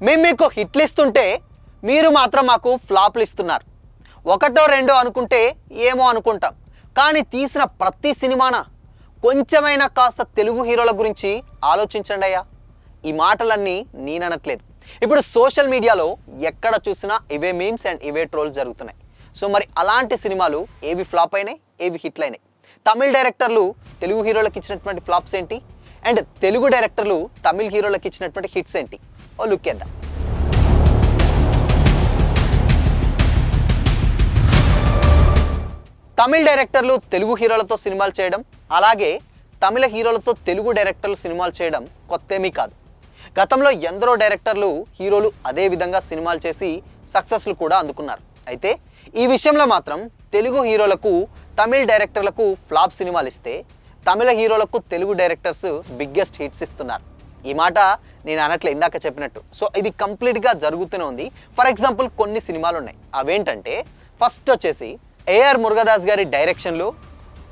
మేము మీకు హిట్లు ఇస్తుంటే మీరు మాత్రం మాకు ఫ్లాప్లు ఇస్తున్నారు. ఒకటో రెండో అనుకుంటే ఏమో అనుకుంటాం, కానీ తీసిన ప్రతి సినిమాన కొంచెమైనా కాస్త తెలుగు హీరోల గురించి ఆలోచించండి అయ్యా. ఈ మాటలన్నీ నేననట్లేదు. ఇప్పుడు సోషల్ మీడియాలో ఎక్కడ చూసినా ఇవే మీమ్స్ అండ్ ఇవే ట్రోల్స్ జరుగుతున్నాయి. సో మరి అలాంటి సినిమాలు ఏవి ఫ్లాప్ అయినాయి, ఏవి హిట్లు అయినాయి? తమిళ డైరెక్టర్లు తెలుగు హీరోలకు ఇచ్చినటువంటి ఫ్లాప్స్ ఏంటి, అండ్ తెలుగు డైరెక్టర్లు తమిళ హీరోలకు ఇచ్చినటువంటి హిట్స్ ఏంటి? ఓ లుక్ చేద్దాం. తమిళ డైరెక్టర్లు తెలుగు హీరోలతో సినిమాలు చేయడం, అలాగే తమిళ హీరోలతో తెలుగు డైరెక్టర్లు సినిమాలు చేయడం కొత్తేమీ కాదు. గతంలో ఎందరో డైరెక్టర్లు హీరోలు అదే విధంగా సినిమాలు చేసి సక్సెస్లు కూడా అందుకున్నారు. అయితే ఈ విషయంలో మాత్రం తెలుగు హీరోలకు తమిళ డైరెక్టర్లకు ఫ్లాప్ సినిమాలు ఇస్తే, తమిళ హీరోలకు తెలుగు డైరెక్టర్స్ బిగ్గెస్ట్ హిట్స్ ఇస్తున్నారు. ఈ మాట నేను అనట్లే, ఇందాక చెప్పినట్టు. సో ఇది కంప్లీట్గా జరుగుతూనే ఉంది. ఫర్ ఎగ్జాంపుల్ కొన్ని సినిమాలు ఉన్నాయి. అవేంటంటే ఫస్ట్ వచ్చేసి ఏఆర్ మురుగదాస్ గారి డైరెక్షన్లో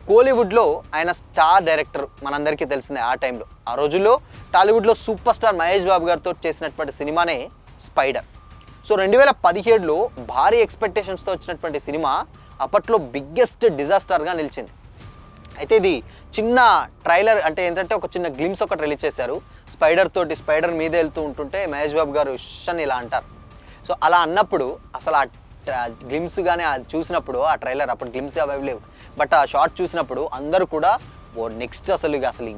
కోలీవుడ్లో ఆయన స్టార్ డైరెక్టర్, మనందరికీ తెలిసిందే. ఆ టైంలో ఆ రోజుల్లో టాలీవుడ్లో సూపర్ స్టార్ మహేష్ బాబు గారితో చేసినటువంటి సినిమానే స్పైడర్. సో 2017లో భారీ ఎక్స్పెక్టేషన్స్తో వచ్చినటువంటి సినిమా అప్పట్లో బిగ్గెస్ట్ డిజాస్టర్గా నిలిచింది. అయితే ఇది చిన్న ట్రైలర్, అంటే ఏంటంటే ఒక చిన్న గ్లిమ్స్ ఒకటి రిలీజ్ చేశారు స్పైడర్ తోటి. స్పైడర్ మీద వెళ్తూ ఉంటుంటే మహేష్ బాబు గారు అని ఇలా అంటారు. సో అలా అన్నప్పుడు అసలు ఆ గ్లిమ్స్ కానీ అది చూసినప్పుడు, ఆ ట్రైలర్ అప్పుడు గ్లిమ్స్ అవి లేవు, బట్ ఆ షార్ట్ చూసినప్పుడు అందరూ కూడా ఓ నెక్స్ట్ అసలు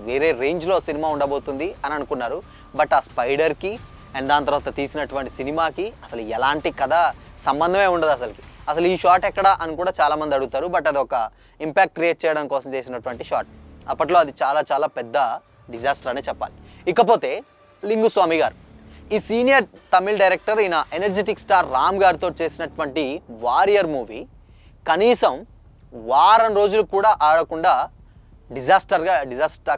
వేరే రేంజ్లో సినిమా ఉండబోతుంది అని అనుకున్నారు. బట్ ఆ స్పైడర్కి అండ్ దాని తర్వాత తీసినటువంటి సినిమాకి అసలు ఎలాంటి కథ సంబంధమే ఉండదు. అసలు ఈ షాట్ ఎక్కడ అని కూడా చాలామంది అడుగుతారు. బట్ అది ఒక ఇంపాక్ట్ క్రియేట్ చేయడం కోసం చేసినటువంటి షాట్. అప్పట్లో అది చాలా చాలా పెద్ద డిజాస్టర్ అనే చెప్పాలి. ఇకపోతే లింగుస్వామి గారు, ఈ సీనియర్ తమిళ డైరెక్టర్, ఈయన ఎనర్జెటిక్ స్టార్ రామ్ గారితో చేసినటువంటి వారియర్ మూవీ కనీసం వారం రోజులు కూడా ఆడకుండా డిజాస్టర్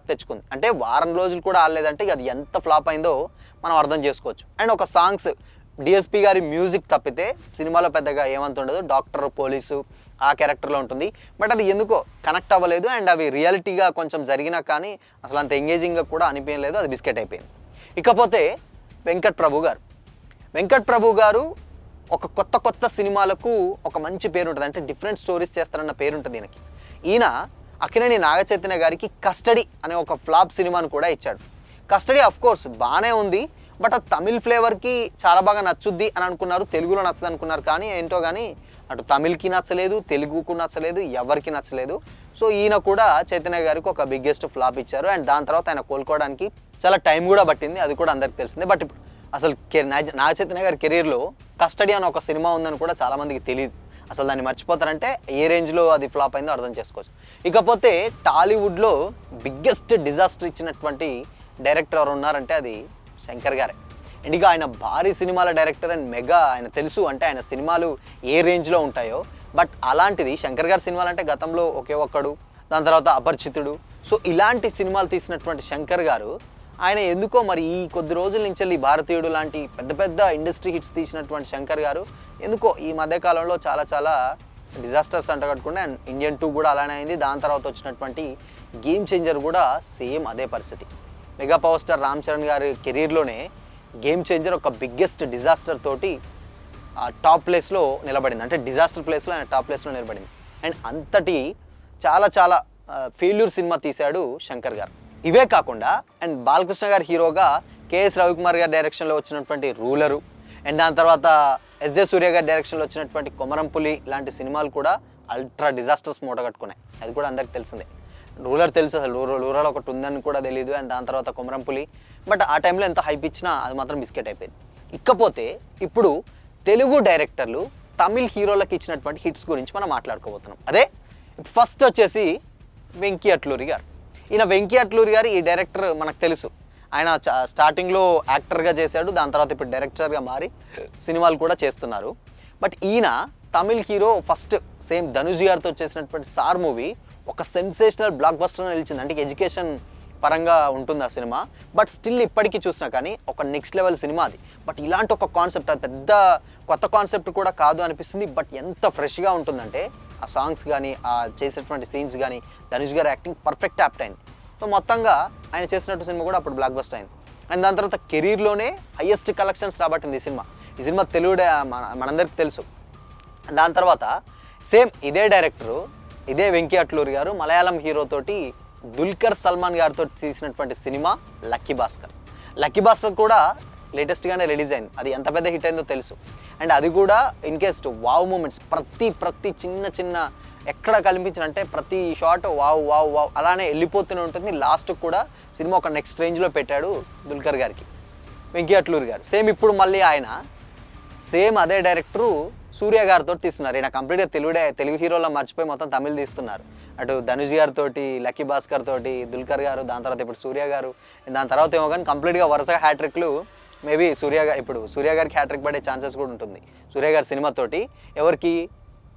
తెచ్చుకుంది. అంటే వారం రోజులు కూడా ఆడలేదంటే అది ఎంత ఫ్లాప్ అయిందో మనం అర్థం చేసుకోవచ్చు. అండ్ ఒక సాంగ్స్ డిఎస్పి గారి మ్యూజిక్ తప్పితే సినిమాలో పెద్దగా ఏమంత ఉండదు. డాక్టర్, పోలీసు ఆ క్యారెక్టర్లో ఉంటుంది. బట్ అది ఎందుకో కనెక్ట్ అవ్వలేదు. అండ్ అవి రియాలిటీగా కొంచెం జరిగినా కానీ అసలు అంత ఎంగేజింగ్గా కూడా అనిపించలేదు. అది బిస్కెట్ అయిపోయింది. ఇకపోతే వెంకట్ ప్రభు గారు ఒక కొత్త సినిమాలకు ఒక మంచి పేరు ఉంటుంది. అంటే డిఫరెంట్ స్టోరీస్ చేస్తారన్న పేరు ఉంటుంది ఈయనకి. ఈయన అక్కినేని నాగచైతన్య గారికి కస్టడీ అనే ఒక ఫ్లాప్ సినిమాను కూడా ఇచ్చాడు. కస్టడీ ఆఫ్ కోర్స్ బాగానే ఉంది, బట్ ఆ తమిళ్ ఫ్లేవర్కి చాలా బాగా నచ్చుద్ది అని అనుకున్నారు, తెలుగులో నచ్చదు అనుకున్నారు. కానీ ఏంటో కానీ అటు తమిళ్కి నచ్చలేదు, తెలుగుకు నచ్చలేదు, ఎవరికి నచ్చలేదు. సో ఈయన కూడా చైతన్య గారికి ఒక బిగ్గెస్ట్ ఫ్లాప్ ఇచ్చారు. అండ్ దాని తర్వాత ఆయన కోలుకోవడానికి చాలా టైం కూడా పట్టింది, అది కూడా అందరికి తెలిసిందే. బట్ ఇప్పుడు అసలు నాగచైతన్య గారి కెరీర్లో కస్టడీ అని ఒక సినిమా ఉందని కూడా చాలామందికి తెలియదు. అసలు దాన్ని మర్చిపోతారంటే ఏ రేంజ్లో అది ఫ్లాప్ అయిందో అర్థం చేసుకోవచ్చు. ఇకపోతే టాలీవుడ్లో బిగ్గెస్ట్ డిజాస్టర్ ఇచ్చినటువంటి డైరెక్టర్ ఎవరు ఉన్నారంటే అది శంకర్ గారే. ఇండిగా ఆయన భారీ సినిమాల డైరెక్టర్ అండ్ మెగా, ఆయన తెలుసు అంటే ఆయన సినిమాలు ఏ రేంజ్లో ఉంటాయో. బట్ అలాంటిది శంకర్ గారి సినిమాలు అంటే గతంలో ఒకే ఒక్కడు, దాని తర్వాత అపరిచితుడు. సో ఇలాంటి సినిమాలు తీసినటువంటి శంకర్ గారు, ఆయన ఎందుకో మరి ఈ కొద్ది రోజుల నుంచి వెళ్ళి భారతీయుడు లాంటి పెద్ద ఇండస్ట్రీ హిట్స్ తీసినటువంటి శంకర్ గారు ఎందుకో ఈ మధ్యకాలంలో చాలా డిజాస్టర్స్ అంటగట్టుకుంటే, అండ్ ఇండియన్ 2 కూడా అలానే అయింది. దాని తర్వాత వచ్చినటువంటి గేమ్ చేంజర్ కూడా సేమ్ అదే పరిస్థితి. Mega power star Ram Charan గారి కెరీర్లోనే గేమ్ చేంజర్ ఒక బిగ్గెస్ట్ డిజాస్టర్ తోటి టాప్ ప్లేస్లో నిలబడింది. అంటే డిజాస్టర్ ప్లేస్లో ఆయన టాప్ ప్లేస్లో నిలబడింది. అండ్ అంతటి చాలా ఫెయిల్యూర్ సినిమా తీశాడు శంకర్ గారు. ఇవే కాకుండా అండ్ బాలకృష్ణ గారి హీరోగా కేఎస్ రవికుమార్ గారి డైరెక్షన్లో వచ్చినటువంటి రూలరు, అండ్ దాని తర్వాత ఎస్జే సూర్య గారి డైరెక్షన్లో వచ్చినటువంటి కొమరంపులి లాంటి సినిమాలు కూడా అల్ట్రా డిజాస్టర్స్ మూటగట్టుకున్నాయి. అది కూడా అందరికి తెలిసిందే. రూలర్ తెలుసు, అసలు రూరల్ ఒకటి ఉందని కూడా తెలియదు. అండ్ దాని తర్వాత కొమరంపులి, బట్ ఆ టైంలో ఎంత హైప్ ఇచ్చినా అది మాత్రం బిస్కెట్ అయిపోయింది. ఇకపోతే ఇప్పుడు తెలుగు డైరెక్టర్లు తమిళ్ హీరోలకు ఇచ్చినటువంటి హిట్స్ గురించి మనం మాట్లాడుకోబోతున్నాం. అదే ఫస్ట్ వచ్చేసి వెంకీ అట్లూరి గారు. ఈయన వెంకీ అట్లూరి గారు ఈ డైరెక్టర్ మనకు తెలుసు. ఆయన స్టార్టింగ్లో యాక్టర్గా చేశాడు, దాని తర్వాత ఇప్పుడు డైరెక్టర్గా మారి సినిమాలు కూడా చేస్తున్నారు. బట్ ఈయన Tamil hero first same Dhanush గారితో చేసినటువంటి సార్ మూవీ ఒక సెన్సేషనల్ బ్లాక్ బస్టర్ నిలిచింది. అంటే ఎడ్యుకేషన్ పరంగా ఉంటుంది ఆ సినిమా, బట్ స్టిల్ ఇప్పటికీ చూసినా కానీ ఒక నెక్స్ట్ లెవెల్ సినిమా అది. బట్ ఇలాంటి ఒక కాన్సెప్ట్, అది పెద్ద కొత్త కాన్సెప్ట్ కూడా కాదు అనిపిస్తుంది. బట్ ఎంత ఫ్రెష్గా ఉంటుందంటే ఆ సాంగ్స్ కానీ ఆ చేసేటువంటి సీన్స్ కానీ ధనుష్ గారి యాక్టింగ్ పర్ఫెక్ట్ యాప్ట్ అయింది. సో మొత్తంగా ఆయన చేసినట్టు సినిమా కూడా అప్పుడు బ్లాక్ బస్టర్ అయింది. అండ్ దాని తర్వాత కెరీర్లోనే హయ్యెస్ట్ కలెక్షన్స్ రాబట్టింది ఈ సినిమా తెలుగు మనందరికీ తెలుసు. దాని తర్వాత సేమ్ ఇదే డైరెక్టరు, ఇదే వెంకీ అట్లూరి గారు మలయాళం హీరోతోటి దుల్కర్ సల్మాన్ గారితో తీసినటువంటి సినిమా లక్కీ భాస్కర్ కూడా లేటెస్ట్గానే రిలీజ్ అయింది. అది ఎంత పెద్ద హిట్ అయిందో తెలుసు. అండ్ అది కూడా ఇన్ కేస్ వావ్ మూమెంట్స్, ప్రతి చిన్న ఎక్కడ కనిపించిన అంటే ప్రతి షాట్ వావ్ అలానే వెళ్ళిపోతూనే ఉంటుంది. లాస్ట్కి కూడా సినిమా ఒక నెక్స్ట్ రేంజ్లో పెట్టాడు దుల్కర్ గారికి వెంకీ అట్లూరి గారు. సేమ్ ఇప్పుడు మళ్ళీ ఆయన సేమ్ అదే డైరెక్టరు సూర్య గారితో తీస్తున్నారు. ఈయన కంప్లీట్గా తెలుగు హీరోలో మర్చిపోయి మొత్తం తమిళ్ తీస్తున్నారు. అటు ధనుష్ గారితో, లక్కీ భాస్కర్ తోటి, దుల్కర్ గారు, దాని తర్వాత ఇప్పుడు సూర్య గారు, దాని తర్వాత ఏమో కానీ కంప్లీట్గా వరుసగా హ్యాట్రిక్లు. మేబీ సూర్య గారికి హ్యాట్రిక్ పడే ఛాన్సెస్ కూడా ఉంటుంది సూర్య గారి సినిమాతోటి. ఎవరికి?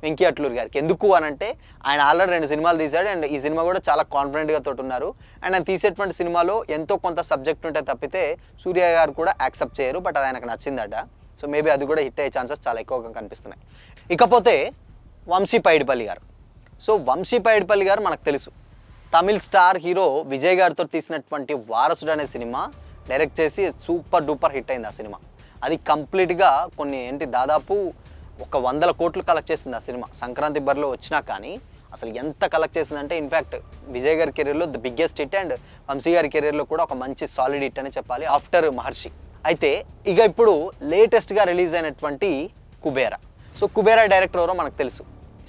వెంకీ అట్లూరి గారికి. ఎందుకు అని అంటే ఆయన ఆల్రెడీ 2 సినిమాలు తీశాడు. అండ్ ఈ సినిమా కూడా చాలా కాన్ఫిడెంట్గా తోటి ఉన్నారు. అండ్ ఆయన తీసేటువంటి సినిమాలో ఎంతో కొంత సబ్జెక్ట్ ఉంటే తప్పితే సూర్య గారు కూడా యాక్సెప్ట్ చేయరు. బట్ అది ఆయనకు నచ్చిందట. సో మేబీ అది కూడా హిట్ అయ్యే ఛాన్సెస్ చాలా ఎక్కువగా కనిపిస్తున్నాయి. ఇకపోతే వంశీ పైడిపల్లి గారు. సో వంశీ పైడిపల్లి గారు మనకు తెలుసు, తమిళ్ స్టార్ హీరో విజయ్ గారితో తీసినటువంటి వారసుడు అనే సినిమా డైరెక్ట్ చేసి సూపర్ డూపర్ హిట్ అయింది ఆ సినిమా. అది కంప్లీట్గా దాదాపు 100 కోట్లు కలెక్ట్ చేసింది ఆ సినిమా. సంక్రాంతి బరిలో వచ్చినా కానీ అసలు ఎంత కలెక్ట్ చేసిందంటే ఇన్ఫ్యాక్ట్ విజయ్ గారి కెరీర్లో the biggest hit and Vamsi గారి కెరీర్లో కూడా ఒక మంచి సాలిడ్ హిట్ అని చెప్పాలి ఆఫ్టర్ మహర్షి. అయితే ఇక ఇప్పుడు లేటెస్ట్గా రిలీజ్ అయినటువంటి కుబేరా. సో కుబేరా డైరెక్టర్ ఎవరో మనకు తెలుసు,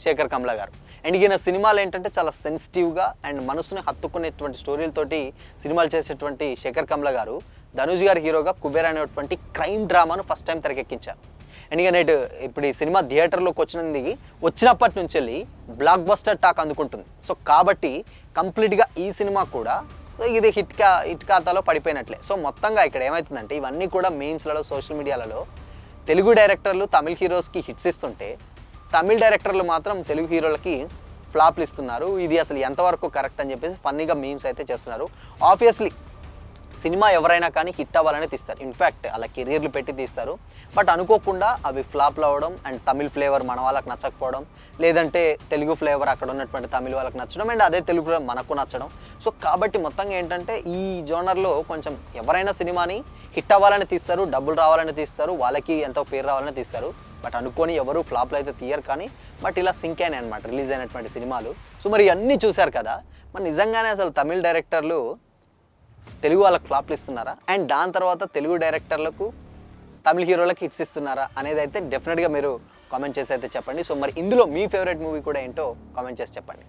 శేఖర్ కమ్లా గారు. అండ్ ఈయన సినిమాలు ఏంటంటే చాలా సెన్సిటివ్గా అండ్ మనసుని హత్తుకునేటువంటి స్టోరీలతోటి సినిమాలు చేసేటువంటి శేఖర్ కమ్లా గారు ధనుష్ గారి హీరోగా కుబేరా అనేటువంటి క్రైమ్ డ్రామాను ఫస్ట్ టైం తెరకెక్కించారు. అండ్ ఇక ఇప్పుడు ఈ సినిమా థియేటర్లోకి వచ్చినప్పటి నుంచి వెళ్ళి బ్లాక్ బస్టర్ టాక్ అందుకుంటుంది. సో కాబట్టి కంప్లీట్గా ఈ సినిమా కూడా ఇది హిట్ ఖాతాలో పడిపోయినట్లే. సో మొత్తంగా ఇక్కడ ఏమవుతుందంటే ఇవన్నీ కూడా మీమ్స్లలో, సోషల్ మీడియాలలో తెలుగు డైరెక్టర్లు తమిళ్ హీరోస్కి హిట్స్ ఇస్తుంటే తమిళ్ డైరెక్టర్లు మాత్రం తెలుగు హీరోలకి ఫ్లాప్లు ఇస్తున్నారు. ఇది అసలు ఎంతవరకు కరెక్ట్ అని చెప్పేసి ఫన్నీగా మీమ్స్ అయితే చేస్తున్నారు. ఆబ్వియస్లీ సినిమా ఎవరైనా కానీ హిట్ అవ్వాలనే తీస్తారు. ఇన్ఫ్యాక్ట్ అలా కెరీర్లు పెట్టి తీస్తారు. బట్ అనుకోకుండా అవి ఫ్లాప్లు అవ్వడం అండ్ తమిళ్ ఫ్లేవర్ మన వాళ్ళకి నచ్చకపోవడం, లేదంటే తెలుగు ఫ్లేవర్ అక్కడ ఉన్నటువంటి తమిళ వాళ్ళకి నచ్చడం అండ్ అదే తెలుగు ఫ్లేవర్ మనకు నచ్చడం. సో కాబట్టి మొత్తంగా ఏంటంటే ఈ జోనర్లో కొంచెం ఎవరైనా సినిమాని హిట్ అవ్వాలని తీస్తారు, డబ్బులు రావాలని తీస్తారు, వాళ్ళకి ఎంతో పేరు రావాలని తీస్తారు. బట్ అనుకోని ఎవరు ఫ్లాప్లు అయితే తీయరు. కానీ బట్ ఇలా సింక్ అయినాయి అనమాట రిలీజ్ అయినటువంటి సినిమాలు. సో మరి అన్నీ చూశారు కదా, మరి నిజంగానే అసలు తమిళ్ డైరెక్టర్లు తెలుగు వాళ్ళకి ఫ్లాప్లు ఇస్తున్నారా? అండ్ దాని తర్వాత తెలుగు డైరెక్టర్లకు తమిళ హీరోలకు హిట్స్ ఇస్తున్నారా అనేది అయితే డెఫినెట్గా మీరు కామెంట్ చేసి అయితే చెప్పండి. సో మరి ఇందులో మీ ఫేవరెట్ మూవీ కూడా ఏంటో కామెంట్ చేసి చెప్పండి.